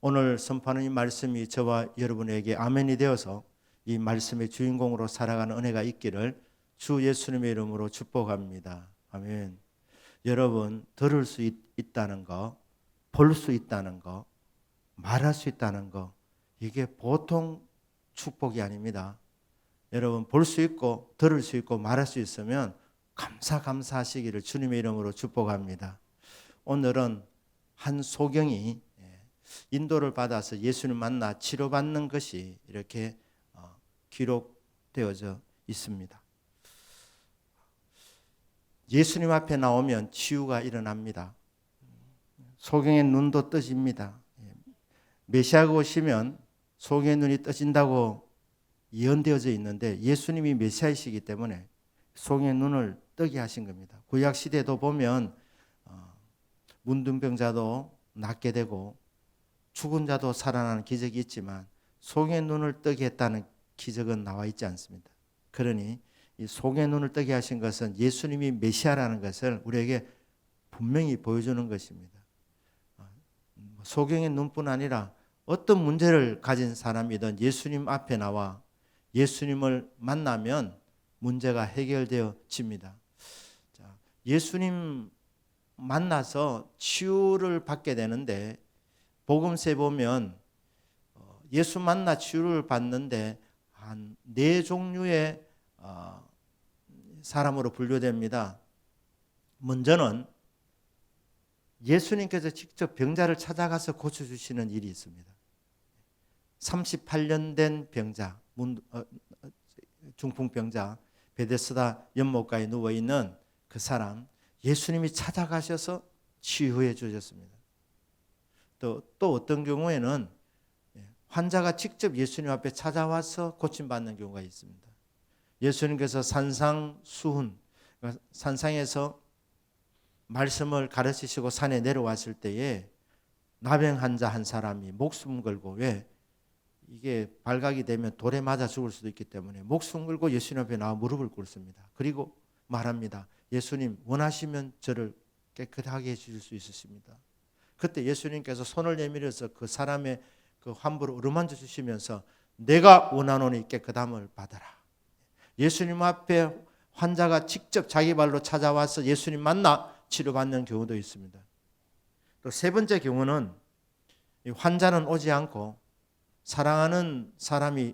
오늘 선포하는 이 말씀이 저와 여러분에게 아멘이 되어서 이 말씀의 주인공으로 살아가는 은혜가 있기를 주 예수님의 이름으로 축복합니다. 아멘. 여러분, 들을 수 있다는 거, 볼 수 있다는 거, 말할 수 있다는 거, 이게 보통 축복이 아닙니다. 여러분, 볼 수 있고 들을 수 있고 말할 수 있으면 감사하시기를 주님의 이름으로 축복합니다. 오늘은 한 소경이 인도를 받아서 예수님 만나 치료받는 것이 이렇게 기록되어져 있습니다. 예수님 앞에 나오면 치유가 일어납니다. 소경의 눈도 떠집니다. 메시아가 오시면 소경의 눈이 떠진다고 예언되어져 있는데 예수님이 메시아이시기 때문에 소경의 눈을 뜨게 하신 겁니다. 구약 시대도 보면 문둥병자도 낫게 되고 죽은 자도 살아나는 기적이 있지만 소경의 눈을 뜨게 했다는 기적은 나와 있지 않습니다. 그러니 이 소경의 눈을 뜨게 하신 것은 예수님이 메시아라는 것을 우리에게 분명히 보여주는 것입니다. 소경의 눈뿐 아니라 어떤 문제를 가진 사람이든 예수님 앞에 나와 예수님을 만나면 문제가 해결되어집니다. 예수님 만나서 치유를 받게 되는데 복음서에 보면 예수 만나 치유를 받는데 한 4종류의 사람으로 분류됩니다. 먼저는 예수님께서 직접 병자를 찾아가서 고쳐주시는 일이 있습니다. 38년 된 병자, 중풍병자, 베데스다 연못가에 누워있는 그 사람, 예수님이 찾아가셔서 치유해 주셨습니다. 또 어떤 경우에는 환자가 직접 예수님 앞에 찾아와서 고침받는 경우가 있습니다. 예수님께서 산상수훈, 산상에서 말씀을 가르치시고 산에 내려왔을 때에 나병 환자 한 사람이 목숨 걸고, 왜? 이게 발각이 되면 돌에 맞아 죽을 수도 있기 때문에 목숨 걸고 예수님 앞에 나와 무릎을 꿇습니다. 그리고 말합니다. 예수님, 원하시면 저를 깨끗하게 해주실 수 있으십니다. 그때 예수님께서 손을 내밀어서 그 사람의 그 환부를 어루만져 주시면서 내가 원하노니 깨끗함을 받아라. 예수님 앞에 환자가 직접 자기 발로 찾아와서 예수님 만나 치료받는 경우도 있습니다. 또 세 번째 경우는 환자는 오지 않고 사랑하는 사람이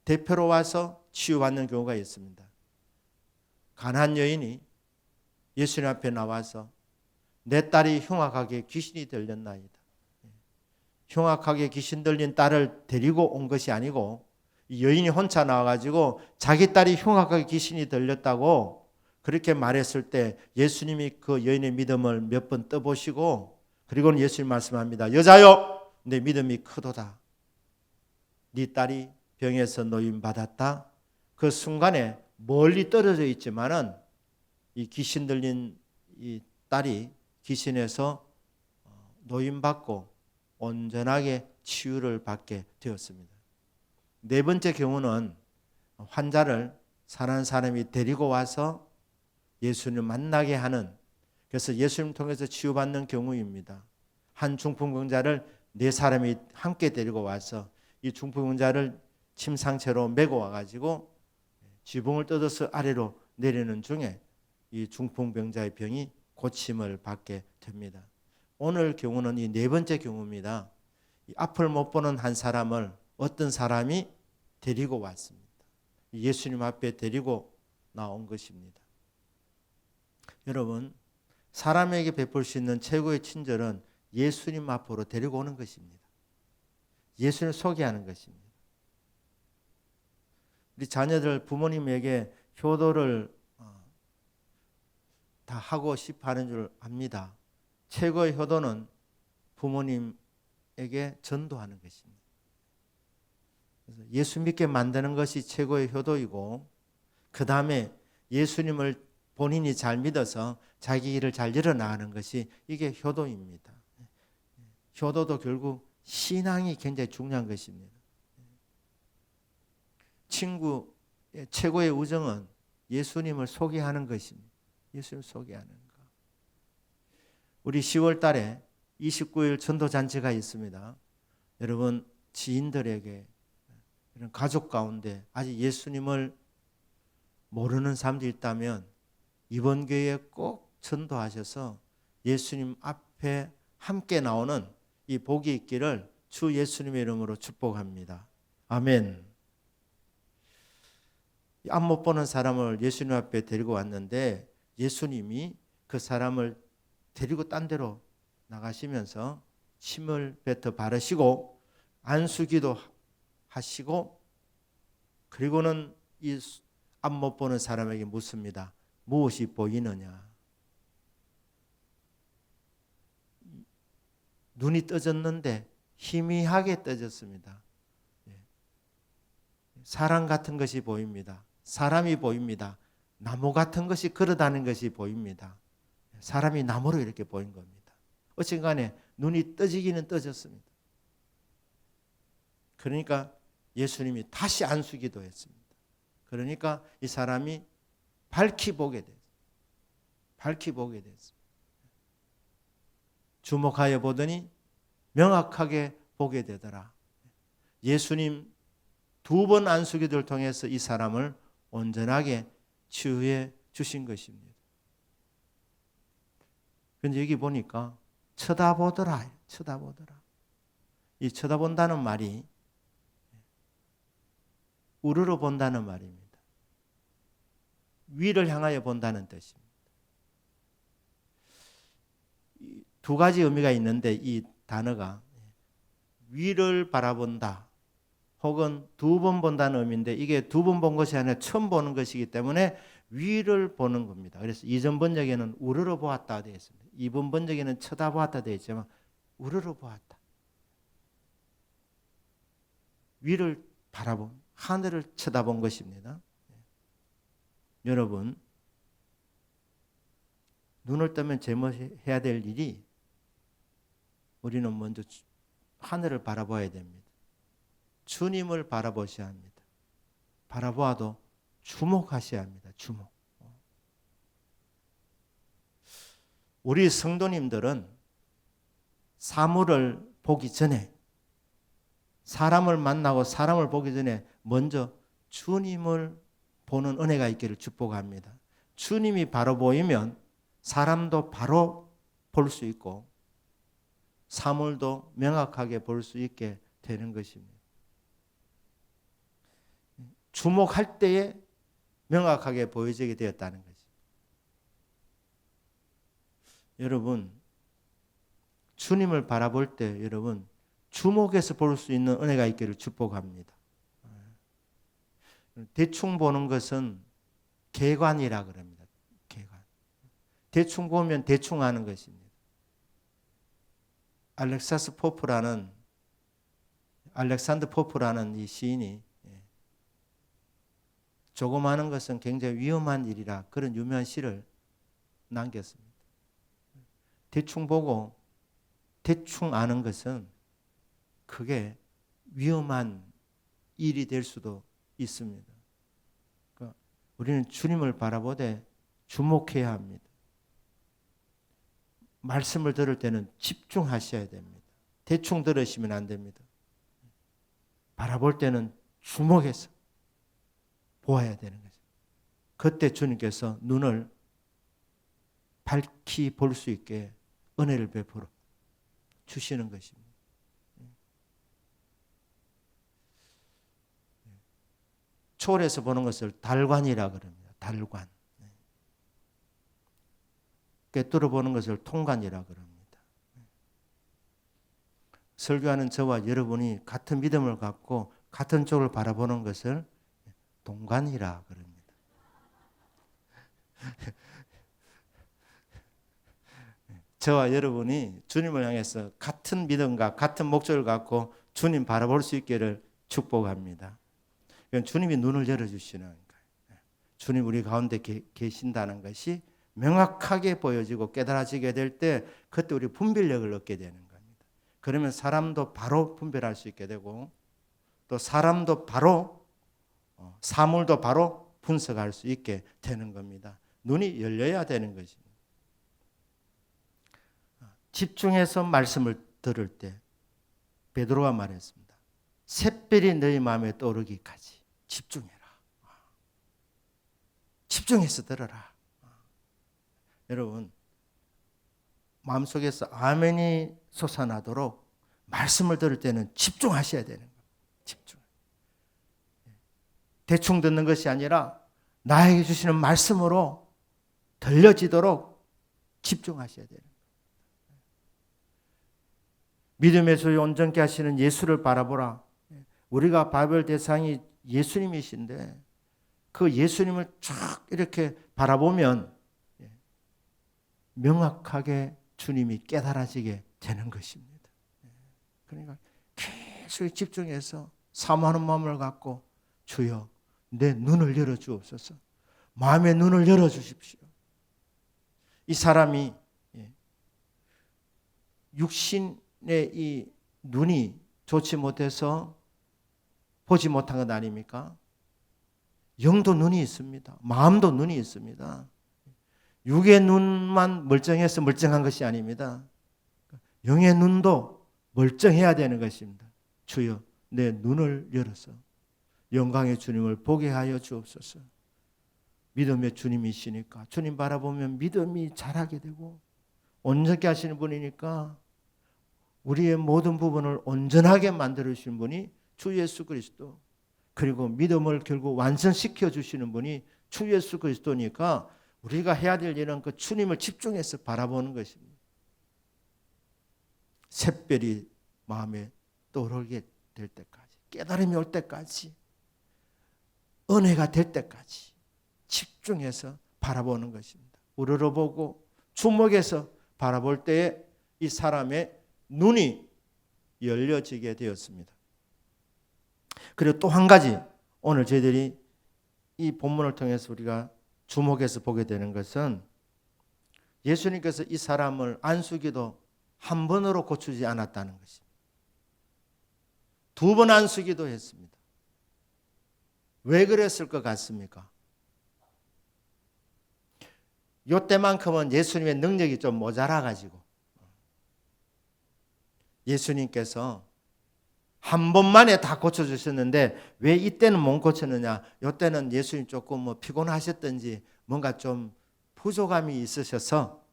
대표로 와서 치유받는 경우가 있습니다. 가난한 여인이 예수님 앞에 나와서 내 딸이 흉악하게 귀신이 들렸나이다. 흉악하게 귀신 들린 딸을 데리고 온 것이 아니고 이 여인이 혼자 나와가지고 자기 딸이 흉악하게 귀신이 들렸다고 그렇게 말했을 때 예수님이 그 여인의 믿음을 몇 번 떠보시고 그리고는 예수님 말씀합니다. 여자여, 내 믿음이 크도다. 네 딸이 병에서 노임받았다. 그 순간에 멀리 떨어져 있지만은 이 귀신 들린 이 딸이 귀신에서 노임받고 온전하게 치유를 받게 되었습니다. 네 번째 경우는 환자를 사랑하는 사람이 데리고 와서 예수님을 만나게 하는, 그래서 예수님 통해서 치유받는 경우입니다. 한 중풍병자를 4사람이 함께 데리고 와서 이 중풍병자를 침상채로 메고 와가지고 지붕을 뜯어서 아래로 내리는 중에 이 중풍병자의 병이 고침을 받게 됩니다. 오늘 경우는 이 4번째 경우입니다. 이 앞을 못 보는 한 사람을 어떤 사람이 데리고 왔습니다. 예수님 앞에 데리고 나온 것입니다. 여러분, 사람에게 베풀 수 있는 최고의 친절은 예수님 앞으로 데리고 오는 것입니다. 예수님을 소개하는 것입니다. 우리 자녀들 부모님에게 효도를 다 하고 싶어 하는 줄 압니다. 최고의 효도는 부모님에게 전도하는 것입니다. 그래서 예수 믿게 만드는 것이 최고의 효도이고, 그 다음에 예수님을 본인이 잘 믿어서 자기 일을 잘 일어나가는 것이 이게 효도입니다. 효도도 결국 신앙이 굉장히 중요한 것입니다. 친구의 최고의 우정은 예수님을 소개하는 것입니다. 예수님을 소개하는 것. 우리 10월 달에 29일 전도잔치가 있습니다. 여러분 지인들에게 이런 가족 가운데 아직 예수님을 모르는 사람들이 있다면 이번 교회에 꼭 전도하셔서 예수님 앞에 함께 나오는 이 복이 있기를 주 예수님의 이름으로 축복합니다. 아멘. 앞 못 보는 사람을 예수님 앞에 데리고 왔는데 예수님이 그 사람을 데리고 딴 데로 나가시면서 침을 뱉어 바르시고 안수기도 하시고 그리고는 이 앞 못 보는 사람에게 묻습니다. 무엇이 보이느냐? 눈이 떠졌는데 희미하게 떠졌습니다. 사람 같은 것이 보입니다. 사람이 보입니다. 나무 같은 것이 걸어다니는 것이 보입니다. 사람이 나무로 이렇게 보인 겁니다. 어쨌간에 눈이 떠지기는 떠졌습니다. 그러니까 예수님이 다시 안수기도 했습니다. 그러니까 이 사람이 밝히 보게 됐습니다. 밝히 보게 됐습니다. 주목하여 보더니 명확하게 보게 되더라. 예수님 2번 안수기도를 통해서 이 사람을 온전하게 치유해 주신 것입니다. 그런데 여기 보니까 쳐다보더라. 쳐다보더라. 이 쳐다본다는 말이 우러러 본다는 말입니다. 위를 향하여 본다는 뜻입니다. 두 가지 의미가 있는데 이 단어가 위를 바라본다 혹은 2번 본다는 의미인데 이게 2번 본 것이 아니라 처음 보는 것이기 때문에 위를 보는 겁니다. 그래서 이전 번역에는 우러러 보았다 되어 있습니다. 이번 번역에는 쳐다보았다 되어 있지만 우러러 보았다. 위를 바라본 하늘을 쳐다본 것입니다. 여러분 눈을 뜨면 제일 해야 될 일이 우리는 먼저 하늘을 바라봐야 됩니다. 주님을 바라보셔야 합니다. 바라보아도 주목하셔야 합니다. 주목. 우리 성도님들은 사물을 보기 전에 사람을 만나고 사람을 보기 전에 먼저 주님을 보는 은혜가 있기를 축복합니다. 주님이 바로 보이면 사람도 바로 볼 수 있고 사물도 명확하게 볼 수 있게 되는 것입니다. 주목할 때에 명확하게 보여지게 되었다는 것입니다. 여러분 주님을 바라볼 때 여러분 주목해서 볼 수 있는 은혜가 있기를 축복합니다. 대충 보는 것은 개관이라 그럽니다. 개관. 대충 보면 대충 하는 것입니다. 알렉산더 포프라는 이 시인이 조그마한 것은 굉장히 위험한 일이라 그런 유명한 시를 남겼습니다. 대충 보고 대충 아는 것은 그게 위험한 일이 될 수도 있습니다. 그러니까 우리는 주님을 바라보되 주목해야 합니다. 말씀을 들을 때는 집중하셔야 됩니다. 대충 들으시면 안 됩니다. 바라볼 때는 주목해서 보아야 되는 거죠. 그때 주님께서 눈을 밝히 볼 수 있게 은혜를 베풀어 주시는 것입니다. 초월해서 보는 것을 달관이라 그럽니다. 달관. 꿰뚫어 보는 것을 통관이라 그럽니다. 설교하는 저와 여러분이 같은 믿음을 갖고 같은 쪽을 바라보는 것을 동관이라 그럽니다. 저와 여러분이 주님을 향해서 같은 믿음과 같은 목적을 갖고 주님 바라볼 수 있기를 축복합니다. 주님이 눈을 열어주시는 거예요. 주님 우리 가운데 계신다는 것이 명확하게 보여지고 깨달아지게 될 때 그때 우리 분별력을 얻게 되는 겁니다. 그러면 사람도 바로 분별할 수 있게 되고 또 사람도 바로 사물도 바로 분석할 수 있게 되는 겁니다. 눈이 열려야 되는 것입니다. 집중해서 말씀을 들을 때 베드로가 말했습니다. 샛별이 너희 마음에 떠오르기까지 집중해라. 집중해서 들어라. 여러분, 마음속에서 아멘이 솟아나도록 말씀을 들을 때는 집중하셔야 되는 거예요. 집중. 대충 듣는 것이 아니라 나에게 주시는 말씀으로 들려지도록 집중하셔야 되는 거예요. 믿음의 소유 온전케 하시는 예수를 바라보라. 우리가 바라볼 대상이 예수님이신데 그 예수님을 쫙 이렇게 바라보면 명확하게 주님이 깨달아지게 되는 것입니다. 그러니까 계속 집중해서 사모하는 마음을 갖고 주여 내 눈을 열어주옵소서. 마음의 눈을 열어주십시오. 이 사람이 육신의 이 눈이 좋지 못해서 보지 못한 것 아닙니까? 영도 눈이 있습니다. 마음도 눈이 있습니다. 육의 눈만 멀쩡해서 멀쩡한 것이 아닙니다. 영의 눈도 멀쩡해야 되는 것입니다. 주여 내 눈을 열어서 영광의 주님을 보게 하여 주옵소서. 믿음의 주님이시니까 주님 바라보면 믿음이 자라게 되고 온전케 하시는 분이니까 우리의 모든 부분을 온전하게 만들어주시는 분이 주 예수 그리스도, 그리고 믿음을 결국 완성시켜 주시는 분이 주 예수 그리스도니까 우리가 해야 될 일은 그 주님을 집중해서 바라보는 것입니다. 샛별이 마음에 떠오르게 될 때까지, 깨달음이 올 때까지, 은혜가 될 때까지 집중해서 바라보는 것입니다. 우러러보고 주목해서 바라볼 때에 이 사람의 눈이 열려지게 되었습니다. 그리고 또 한 가지 오늘 저희들이 이 본문을 통해서 우리가 주목해서 보게 되는 것은 예수님께서 이 사람을 안수기도 한 번으로 고치지 않았다는 것입니다. 2번 안수기도 했습니다. 왜 그랬을 것 같습니까? 이때만큼은 예수님의 능력이 좀 모자라가지고 예수님께서 한 번만에 다 고쳐주셨는데 왜 이때는 못 고쳤느냐? 이때는 예수님 조금 피곤하셨든지 뭔가 좀 부족함이 있으셔서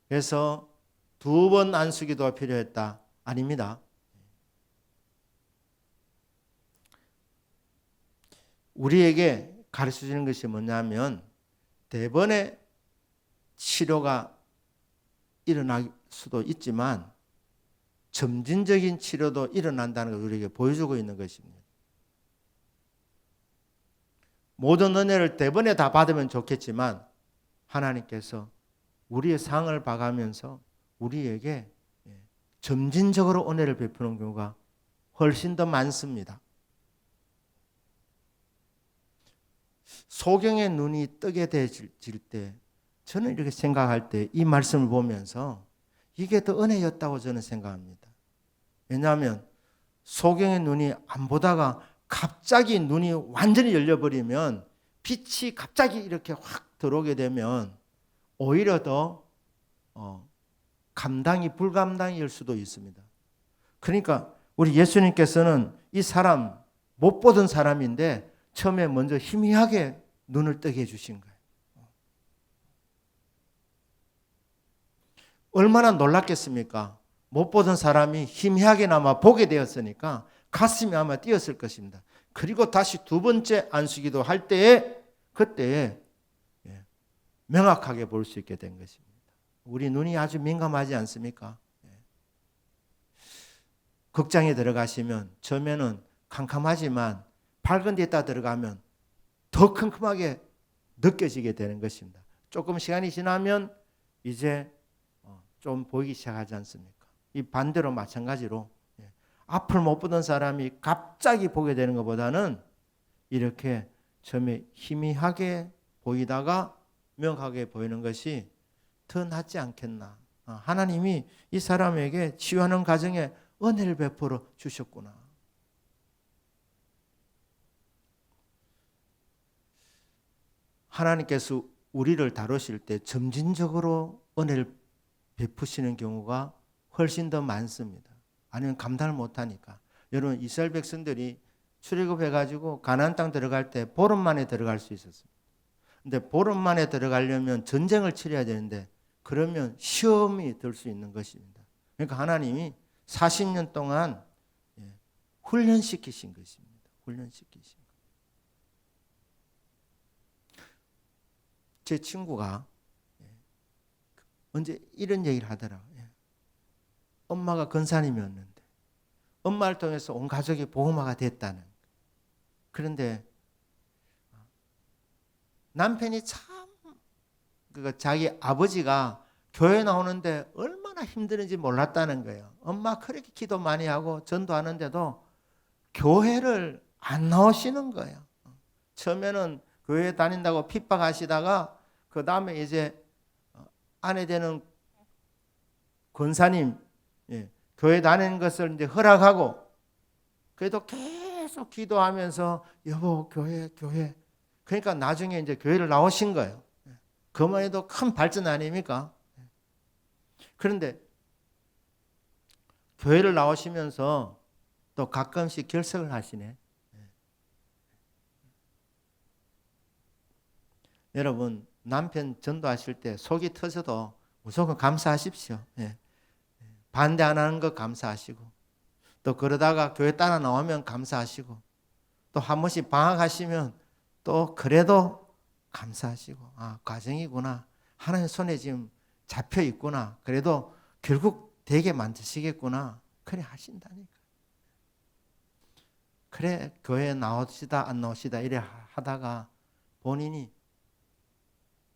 그래서 2번 안수기도가 필요했다. 아닙니다. 우리에게 가르쳐주는 것이 뭐냐면 대번의 치료가 일어날 수도 있지만 점진적인 치료도 일어난다는 것을 우리에게 보여주고 있는 것입니다. 모든 은혜를 대번에 다 받으면 좋겠지만 하나님께서 우리의 상을 봐가면서 우리에게 점진적으로 은혜를 베푸는 경우가 훨씬 더 많습니다. 소경의 눈이 뜨게 되질 때 저는 이렇게 생각할 때 이 말씀을 보면서 이게 더 은혜였다고 저는 생각합니다. 왜냐하면 소경의 눈이 안 보다가 갑자기 눈이 완전히 열려버리면 빛이 갑자기 이렇게 확 들어오게 되면 오히려 더 감당이 불감당일 수도 있습니다. 그러니까 우리 예수님께서는 이 사람 못 보던 사람인데 처음에 먼저 희미하게 눈을 뜨게 해주신 거예요. 얼마나 놀랐겠습니까? 못 보던 사람이 희미하게나마 보게 되었으니까 가슴이 아마 뛰었을 것입니다. 그리고 다시 2번째 안수기도 할 때에 그때에 명확하게 볼 수 있게 된 것입니다. 우리 눈이 아주 민감하지 않습니까? 극장에 들어가시면 처음에는 캄캄하지만 밝은 데다 들어가면 더 컴컴하게 느껴지게 되는 것입니다. 조금 시간이 지나면 이제 좀 보이기 시작하지 않습니까? 이 반대로 마찬가지로 앞을 못 보던 사람이 갑자기 보게 되는 것보다는 이렇게 처음에 희미하게 보이다가 명확하게 보이는 것이 더 낫지 않겠나. 하나님이 이 사람에게 치유하는 과정에 은혜를 베풀어 주셨구나. 하나님께서 우리를 다루실 때 점진적으로 은혜를 베푸시는 경우가 훨씬 더 많습니다. 아니면 감당을 못하니까. 여러분 이스라엘 백성들이 출애굽해가지고 가나안 땅 들어갈 때 보름 만에 들어갈 수 있었습니다. 근데 보름 만에 들어가려면 전쟁을 치러야 되는데 그러면 시험이 들 수 있는 것입니다. 그러니까 하나님이 40년 동안 훈련시키신 것입니다. 훈련시키신 것. 제 친구가 언제 이런 얘기를 하더라고요. 엄마가 권사님이었는데 엄마를 통해서 온 가족이 복음화가 됐다는. 그런데 남편이 참 자기 아버지가 교회 나오는데 얼마나 힘드는지 몰랐다는 거예요. 엄마 그렇게 기도 많이 하고 전도하는데도 교회를 안 나오시는 거예요. 처음에는 교회 다닌다고 핍박하시다가 그 다음에 이제 아내 되는 권사님 교회 다니는 것을 이제 허락하고 그래도 계속 기도하면서 여보 교회 그러니까 나중에 이제 교회를 나오신 거예요. 그만 해도 큰 발전 아닙니까? 그런데 교회를 나오시면서 또 가끔씩 결석을 하시네. 여러분 남편 전도하실 때 속이 터져도 무조건 감사하십시오. 반대 안 하는 거 감사하시고 또 그러다가 교회 따라 나오면 감사하시고 또 한 번씩 방학하시면 또 그래도 감사하시고 과정이구나. 하나님 손에 지금 잡혀 있구나. 그래도 결국 되게 만드시겠구나. 그래 하신다니까. 그래 교회 나오시다 안 나오시다 이래 하다가 본인이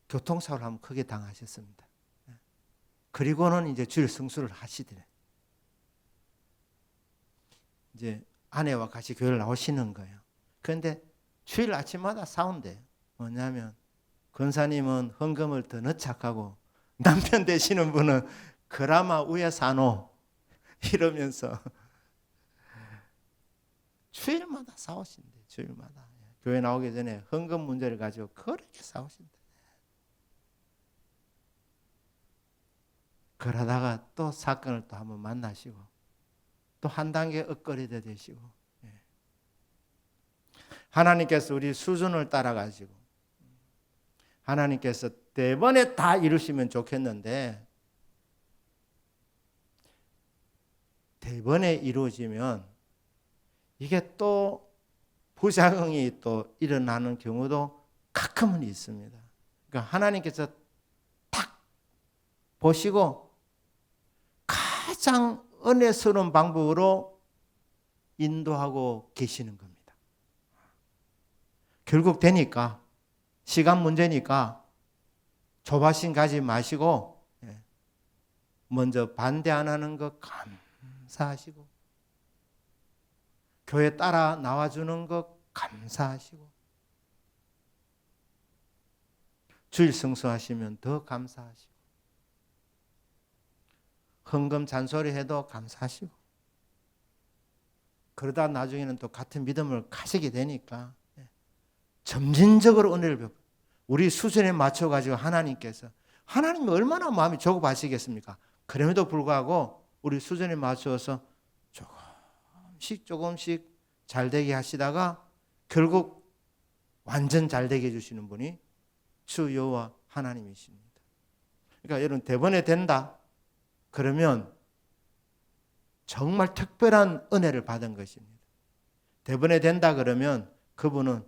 교통사고를 한번 크게 당하셨습니다. 그리고는 이제 주일 성수를 하시더래. 이제 아내와 같이 교회를 나오시는 거예요. 그런데 주일 아침마다 싸운대요. 뭐냐면 권사님은 헌금을 더 넣착하고 남편 되시는 분은 그나마 우에 사노 이러면서 주일마다 싸우신대. 주일마다 교회 나오기 전에 헌금 문제를 가지고 그렇게 싸우신대. 그러다가 또 사건을 또 한번 만나시고 또 한 단계 엇거리게 되시고 하나님께서 우리 수준을 따라가지고 하나님께서 대번에 다 이루시면 좋겠는데 대번에 이루어지면 이게 또 부작용이 또 일어나는 경우도 가끔은 있습니다. 그러니까 하나님께서 딱 보시고 가장 은혜스러운 방법으로 인도하고 계시는 겁니다. 결국 되니까 시간 문제니까 조바심 가지 마시고 먼저 반대 안 하는 것 감사하시고 교회 따라 나와주는 것 감사하시고 주일 성수하시면 더 감사하시고 헌금 잔소리 해도 감사하시고 그러다 나중에는 또 같은 믿음을 가지게 되니까 점진적으로 은혜를 베풀 우리 수준에 맞춰가지고 하나님이 얼마나 마음이 조급하시겠습니까? 그럼에도 불구하고 우리 수준에 맞춰서 조금씩 잘 되게 하시다가 결국 완전 잘 되게 해주시는 분이 주 여호와 하나님이십니다. 그러니까 여러분 대번에 된다 그러면 정말 특별한 은혜를 받은 것입니다. 대번에 된다 그러면 그분은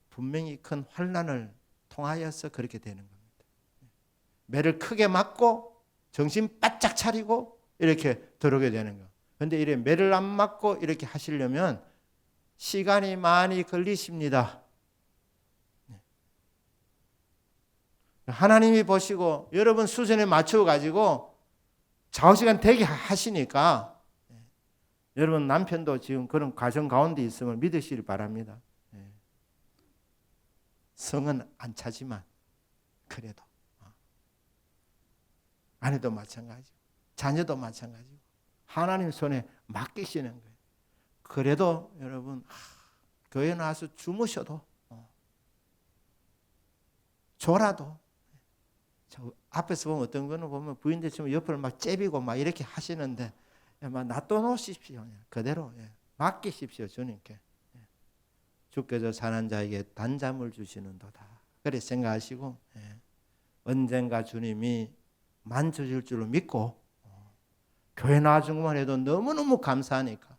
분명히 큰 환난을 통하여서 그렇게 되는 겁니다. 매를 크게 맞고 정신 바짝 차리고 이렇게 들어오게 되는 거. 그런데 이래 매를 안 맞고 이렇게 하시려면 시간이 많이 걸리십니다. 하나님이 보시고 여러분 수준에 맞춰 가지고 좌우시간 되게 하시니까 여러분 남편도 지금 그런 과정 가운데 있음을 믿으시길 바랍니다. 성은 안 차지만 그래도 아내도 마찬가지고 자녀도 마찬가지고 하나님 손에 맡기시는 거예요. 그래도 여러분 교회 나와서 주무셔도 졸아도 저 앞에서 보면 어떤 거는 보면 부인들 지금 옆을 막 째비고 막 이렇게 하시는데 놔둬놓으십시오. 그대로 맡기십시오 주님께. 주께서 사는 자에게 단잠을 주시는도다. 그래 생각하시고 언젠가 주님이 만져줄 줄로 믿고 교회 나중만 해도 너무너무 감사하니까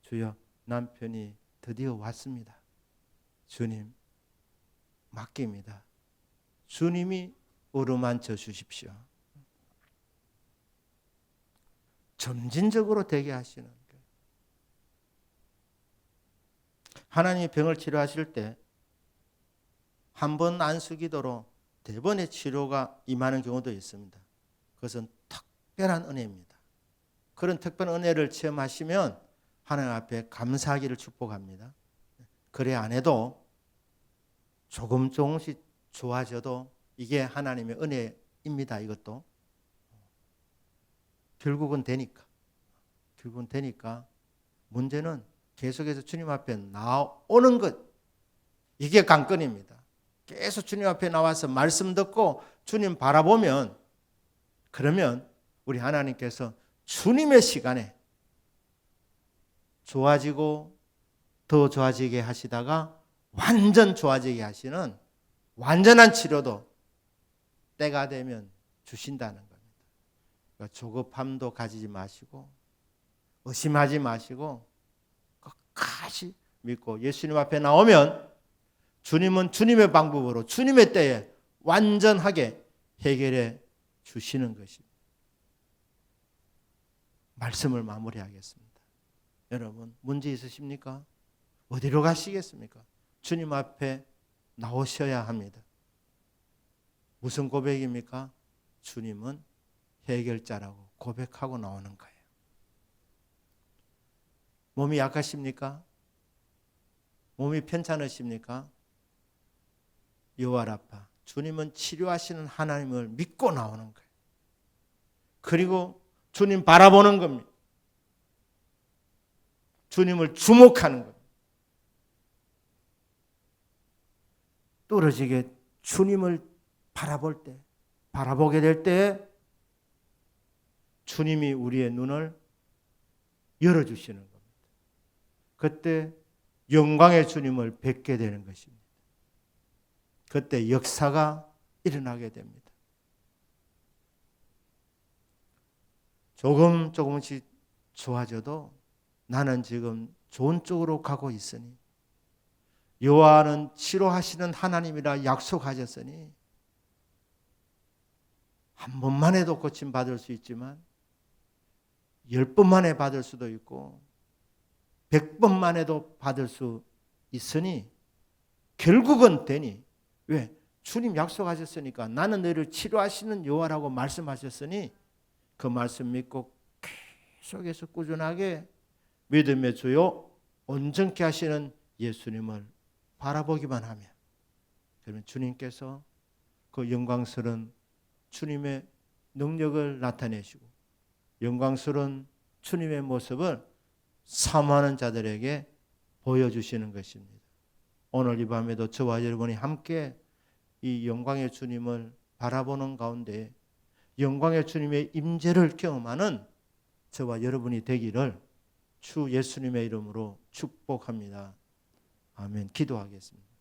주여 남편이 드디어 왔습니다. 주님 맡깁니다. 주님이 어루만져 주십시오. 점진적으로 되게 하시는 거예요. 하나님이 병을 치료하실 때 한 번 안수기도로 대번의 치료가 임하는 경우도 있습니다. 그것은 특별한 은혜입니다. 그런 특별한 은혜를 체험하시면 하나님 앞에 감사하기를 축복합니다. 그래 안 해도 조금씩 좋아져도 이게 하나님의 은혜입니다. 이것도 결국은 되니까 문제는 계속해서 주님 앞에 나오는 것, 이게 관건입니다. 계속 주님 앞에 나와서 말씀 듣고 주님 바라보면, 그러면 우리 하나님께서 주님의 시간에 좋아지고 더 좋아지게 하시다가 완전 좋아지게 하시는 완전한 치료도 때가 되면 주신다는 겁니다. 그러니까 조급함도 가지지 마시고 의심하지 마시고 끝까지 믿고 예수님 앞에 나오면 주님은 주님의 방법으로 주님의 때에 완전하게 해결해 주시는 것입니다. 말씀을 마무리하겠습니다. 여러분 문제 있으십니까? 어디로 가시겠습니까? 주님 앞에 나오셔야 합니다. 무슨 고백입니까? 주님은 해결자라고 고백하고 나오는 거예요. 몸이 약하십니까? 몸이 편찮으십니까? 여호와라파, 주님은 치료하시는 하나님을 믿고 나오는 거예요. 그리고 주님 바라보는 겁니다. 주님을 주목하는 겁니다. 뚫어지게 주님을 바라보게 될 때 주님이 우리의 눈을 열어주시는 겁니다. 그때 영광의 주님을 뵙게 되는 것입니다. 그때 역사가 일어나게 됩니다. 조금씩 좋아져도 나는 지금 좋은 쪽으로 가고 있으니, 여호와는 치료하시는 하나님이라 약속하셨으니 한 번만 해도 고침 받을 수 있지만 10번만 해 받을 수도 있고 100번만 해도 받을 수 있으니 결국은 되니, 왜? 주님 약속하셨으니까, 나는 너희를 치료하시는 여호와라고 말씀하셨으니 그 말씀 믿고 계속해서 꾸준하게 믿음의 주요 온전케 하시는 예수님을 바라보기만 하면, 그러면 주님께서 그 영광스러운 주님의 능력을 나타내시고 영광스러운 주님의 모습을 사모하는 자들에게 보여주시는 것입니다. 오늘 이 밤에도 저와 여러분이 함께 이 영광의 주님을 바라보는 가운데 영광의 주님의 임재를 경험하는 저와 여러분이 되기를 주 예수님의 이름으로 축복합니다. 아멘. 기도하겠습니다.